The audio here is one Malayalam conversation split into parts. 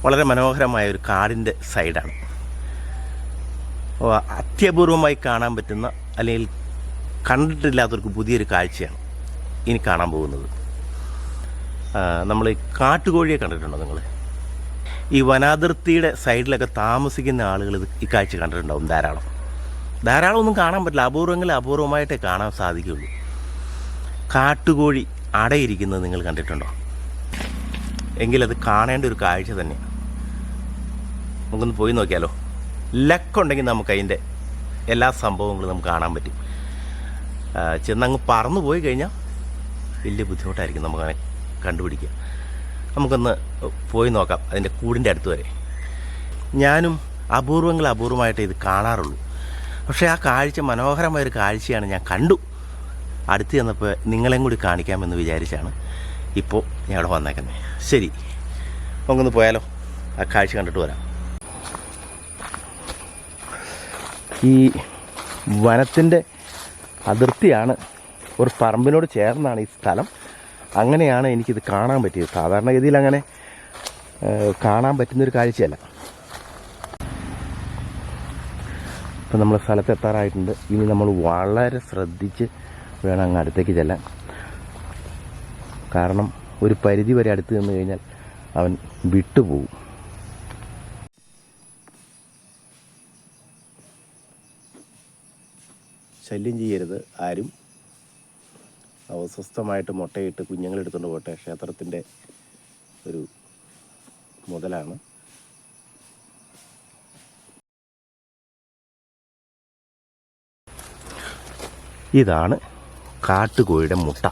വളരെ മനോഹരമായ ഒരു കാടിൻ്റെ സൈഡാണ്. അത്യപൂർവമായി കാണാൻ പറ്റുന്ന അല്ലെങ്കിൽ കണ്ടിട്ടില്ലാത്തവർക്ക് പുതിയൊരു കാഴ്ചയാണ് ഇനി കാണാൻ പോകുന്നത്. നമ്മൾ ഈ കാട്ടുകോഴിയെ കണ്ടിട്ടുണ്ടോ നിങ്ങൾ? ഈ വനാതിർത്തിയുടെ സൈഡിലൊക്കെ താമസിക്കുന്ന ആളുകൾ ഈ കാഴ്ച കണ്ടിട്ടുണ്ടാവും. ധാരാളം ഒന്നും കാണാൻ പറ്റില്ല, അപൂർവമായിട്ടേ കാണാൻ സാധിക്കുകയുള്ളൂ. കാട്ടുകോഴി അടയിരിക്കുന്നത് നിങ്ങൾ കണ്ടിട്ടുണ്ടോ? എങ്കിലത് കാണേണ്ട ഒരു കാഴ്ച തന്നെയാണ്. നമുക്കൊന്ന് പോയി നോക്കിയാലോ? ലക്കുണ്ടെങ്കിൽ നമുക്ക് അതിൻ്റെ എല്ലാ സംഭവങ്ങളും നമുക്ക് കാണാൻ പറ്റും. ചെന്നങ്ങ് പറന്നു പോയി കഴിഞ്ഞാൽ വലിയ ബുദ്ധിമുട്ടായിരിക്കും നമുക്കങ്ങനെ കണ്ടുപിടിക്കുക. നമുക്കൊന്ന് പോയി നോക്കാം അതിൻ്റെ കൂടിൻ്റെ അടുത്ത് വരെ. ഞാനും അപൂർവമായിട്ടേ ഇത് കാണാറുള്ളൂ. പക്ഷേ ആ കാഴ്ച മനോഹരമായൊരു കാഴ്ചയാണ്. ഞാൻ കണ്ടു. അടുത്ത് ചെന്നപ്പോൾ നിങ്ങളെയും കൂടി കാണിക്കാമെന്ന് വിചാരിച്ചാണ് ഇപ്പോൾ ഞാൻ അവിടെ വന്നേക്കുന്നത്. ശരി, നമുക്കൊന്ന് പോയാലോ? ആ കാഴ്ച കണ്ടിട്ട് വരാം. ഈ വനത്തിൻ്റെ അതിർത്തിയാണ്, ഒരു പറമ്പിനോട് ചേർന്നാണ് ഈ സ്ഥലം. അങ്ങനെയാണ് എനിക്കിത് കാണാൻ പറ്റിയത്. സാധാരണഗതിയിൽ അങ്ങനെ കാണാൻ പറ്റുന്നൊരു കാഴ്ചയല്ല. ഇപ്പം നമ്മൾ സ്ഥലത്തെത്താറായിട്ടുണ്ട്. ഇനി നമ്മൾ വളരെ ശ്രദ്ധിച്ച് വേണം അങ്ങ് അടുത്തേക്ക് ചെല്ലാൻ. കാരണം ഒരു പരിധി വരെ അടുത്ത് നിന്ന് കഴിഞ്ഞാൽ അവൻ വിട്ടുപോകും. ശല്യം ചെയ്യരുത് ആരും. സ്വസ്ഥമായിട്ട് മുട്ടയിട്ട് കുഞ്ഞുങ്ങളെടുത്തുകൊണ്ട് പോട്ടെ. ക്ഷേത്രത്തിൻ്റെ ഒരു മുതലാണ്. ഇതാണ് കാട്ടുകോഴിയുടെ മുട്ട.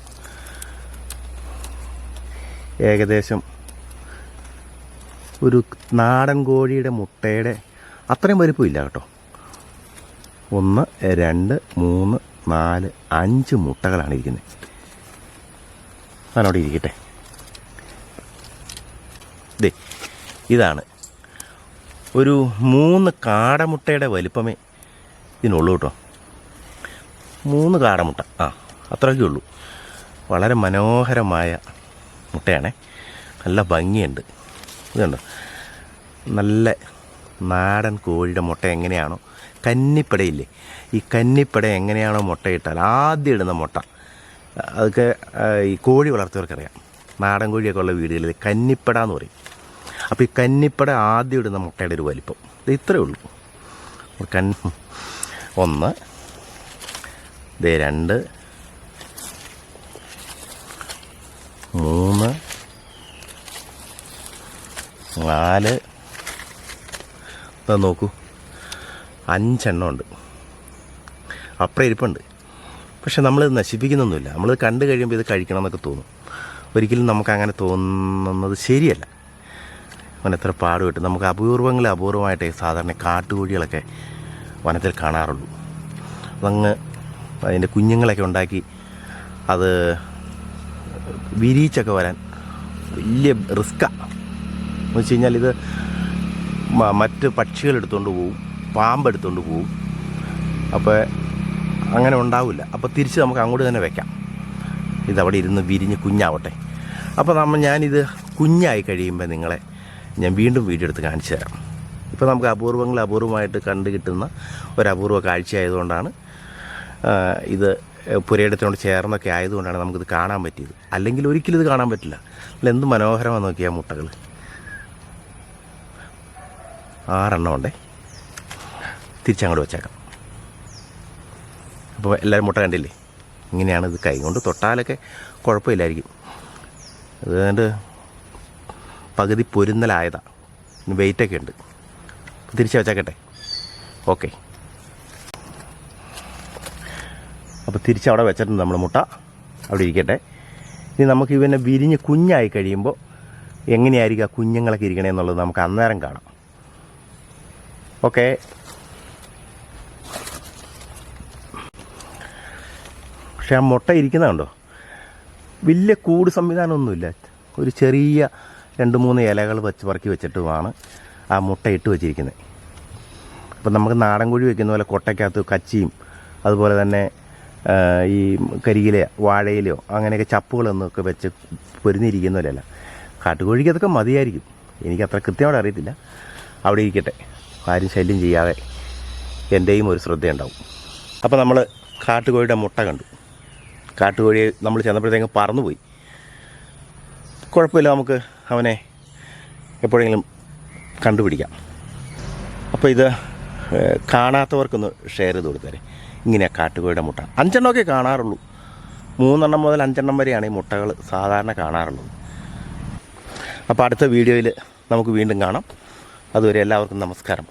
ഏകദേശം ഒരു നാടൻ കോഴിയുടെ മുട്ടയുടെ അത്രയും വലിപ്പമില്ല കേട്ടോ. 1, 2, 3, 4, 5 മുട്ടകളാണ് ഇരിക്കുന്നത്. അതിനോട് ഇരിക്കട്ടെ. ഇതാണ് ഒരു 3 കാടമുട്ടയുടെ വലിപ്പമേ ഇതിനുള്ളൂ കേട്ടോ. 3 കാടമുട്ട, അത്രയൊക്കെ ഉള്ളൂ. വളരെ മനോഹരമായ മുട്ടയാണേ. നല്ല ഭംഗിയുണ്ട്. ഇതുണ്ട്, നല്ല നാടൻ കോഴിയുടെ മുട്ട എങ്ങനെയാണോ, കന്നിപ്പടയില്ലേ, ഈ കന്നിപ്പട എങ്ങനെയാണോ മുട്ടയിട്ടാൽ ആദ്യം ഇടുന്ന മുട്ട, അതൊക്കെ ഈ കോഴി വളർത്തിയവർക്കറിയാം. നാടൻ കോഴിയൊക്കെ ഉള്ള വീടുകളിൽ കന്നിപ്പട എന്ന് പറയും. അപ്പോൾ ഈ കന്നിപ്പട ആദ്യം ഇടുന്ന മുട്ടയുടെ ഒരു വലിപ്പം ഇത് ഇത്രയേ ഉള്ളൂ. 1, 2, 3, 4, നോക്കൂ, 5 എണ്ണം ഉണ്ട്. അപ്പുറം ഇരിപ്പുണ്ട്. പക്ഷെ നമ്മളിത് നശിപ്പിക്കുന്നൊന്നുമില്ല. നമ്മൾ കണ്ടു കഴിയുമ്പോൾ ഇത് കഴിക്കണം എന്നൊക്കെ തോന്നും. ഒരിക്കലും നമുക്കങ്ങനെ തോന്നുന്നത് ശരിയല്ല. അവൻ എത്ര പാടുപെട്ട്. നമുക്ക് അപൂർവമായിട്ടേ സാധാരണ കാട്ടുകോഴികളൊക്കെ വനത്തിൽ കാണാറുള്ളൂ. അതങ്ങ് അതിൻ്റെ കുഞ്ഞുങ്ങളൊക്കെ ഉണ്ടാക്കി അത് വിരിയിച്ചൊക്കെ വരാൻ വലിയ റിസ്ക്കാണ്. എന്ന് വെച്ച് കഴിഞ്ഞാൽ ഇത് മറ്റ് പക്ഷികൾ എടുത്തുകൊണ്ട് പോവും, പാമ്പ് എടുത്തുകൊണ്ട് പോവും. അപ്പോൾ അങ്ങനെ ഉണ്ടാവില്ല. അപ്പോൾ തിരിച്ച് നമുക്ക് അങ്ങോട്ട് തന്നെ വെക്കാം. ഇതവിടെ ഇരുന്ന് വിരിഞ്ഞ് കുഞ്ഞാവട്ടെ. അപ്പോൾ ഞാനിത് കുഞ്ഞായി കഴിയുമ്പോൾ നിങ്ങളെ ഞാൻ വീണ്ടും വീഡിയോ എടുത്ത് കാണിച്ചു തരാം. ഇപ്പോൾ നമുക്ക് അപൂർവമായിട്ട് കണ്ടു കിട്ടുന്ന ഒരു അപൂർവ കാഴ്ച ആയതുകൊണ്ടാണ്, ഇത് പുരയിടത്തിനോട് ചേർന്നൊക്കെ ആയതുകൊണ്ടാണ് നമുക്കിത് കാണാൻ പറ്റിയത്. അല്ലെങ്കിൽ ഒരിക്കലും ഇത് കാണാൻ പറ്റില്ല. അല്ല, എന്ത് മനോഹരമാണ് നോക്കിയാൽ മുട്ടകൾ. 6 എണ്ണം ഉണ്ടേ. തിരിച്ചങ്ങോട്ട് വെച്ചേക്കാം. അപ്പോൾ എല്ലാവരും മുട്ട കണ്ടില്ലേ? ഇങ്ങനെയാണ്. ഇത് കൈ കൊണ്ട് തൊട്ടാലൊക്കെ കുഴപ്പമില്ലായിരിക്കും. അതുകൊണ്ട് പകുതി പൊരുന്നലായതാണ്. വെയിറ്റൊക്കെ ഉണ്ട്. തിരിച്ച് വെച്ചേക്കട്ടെ. ഓക്കെ. അപ്പോൾ തിരിച്ചവിടെ വെച്ചിട്ടുണ്ട് നമ്മൾ മുട്ട. അവിടെ ഇരിക്കട്ടെ. ഇനി നമുക്ക് ഇവനെ വിരിഞ്ഞ് കുഞ്ഞായി കഴിയുമ്പോൾ എങ്ങനെയായിരിക്കും ആ കുഞ്ഞുങ്ങളൊക്കെ ഇരിക്കണേ എന്നുള്ളത് നമുക്ക് അന്നേരം കാണാം. ഓക്കെ. പക്ഷെ ആ മുട്ട ഇരിക്കുന്നതുണ്ടോ, വലിയ കൂട് സംവിധാനമൊന്നുമില്ല. ഒരു ചെറിയ 2-3 ഇലകൾ പറക്കി വെച്ചിട്ടുമാണ് ആ മുട്ട ഇട്ട് വെച്ചിരിക്കുന്നത്. അപ്പം നമുക്ക് നാടൻ കോഴി വയ്ക്കുന്ന പോലെ കൊട്ടയ്ക്കകത്ത് കച്ചിയും അതുപോലെ തന്നെ ഈ കരിയിലയോ വാഴയിലയോ അങ്ങനെയൊക്കെ ചപ്പുകളൊന്നൊക്കെ വെച്ച് പൊരിഞ്ഞിരിക്കുന്നവരല്ല. കാട്ടുകോഴിക്ക് അതൊക്കെ മതിയായിരിക്കും. എനിക്കത്ര കൃത്യമായിട്ട് അറിയത്തില്ല. അവിടെ ഇരിക്കട്ടെ, ആരും ശല്യം ചെയ്യാതെ എൻ്റെയും ഒരു ശ്രദ്ധയുണ്ടാവും. അപ്പോൾ നമ്മൾ കാട്ടുകോഴിയുടെ മുട്ട കണ്ടു. കാട്ടുകോഴിയെ നമ്മൾ ചെന്നപ്പോഴത്തേക്കും പറന്നുപോയി. കുഴപ്പമില്ല, നമുക്ക് അവനെ എപ്പോഴെങ്കിലും കണ്ടുപിടിക്കാം. അപ്പോൾ ഇത് കാണാത്തവർക്കൊന്ന് ഷെയർ ചെയ്ത് കൊടുത്തേരെ. ഇങ്ങനെയാണ് കാട്ടുകോഴിയുടെ മുട്ട. 5 എണ്ണമൊക്കെ കാണാറുള്ളൂ. 3 മുതൽ 5 വരെയാണ് ഈ മുട്ടകൾ സാധാരണ കാണാറുള്ളത്. അപ്പോൾ അടുത്ത വീഡിയോയിൽ നമുക്ക് വീണ്ടും കാണാം. അതുവരെ എല്ലാവർക്കും നമസ്കാരം.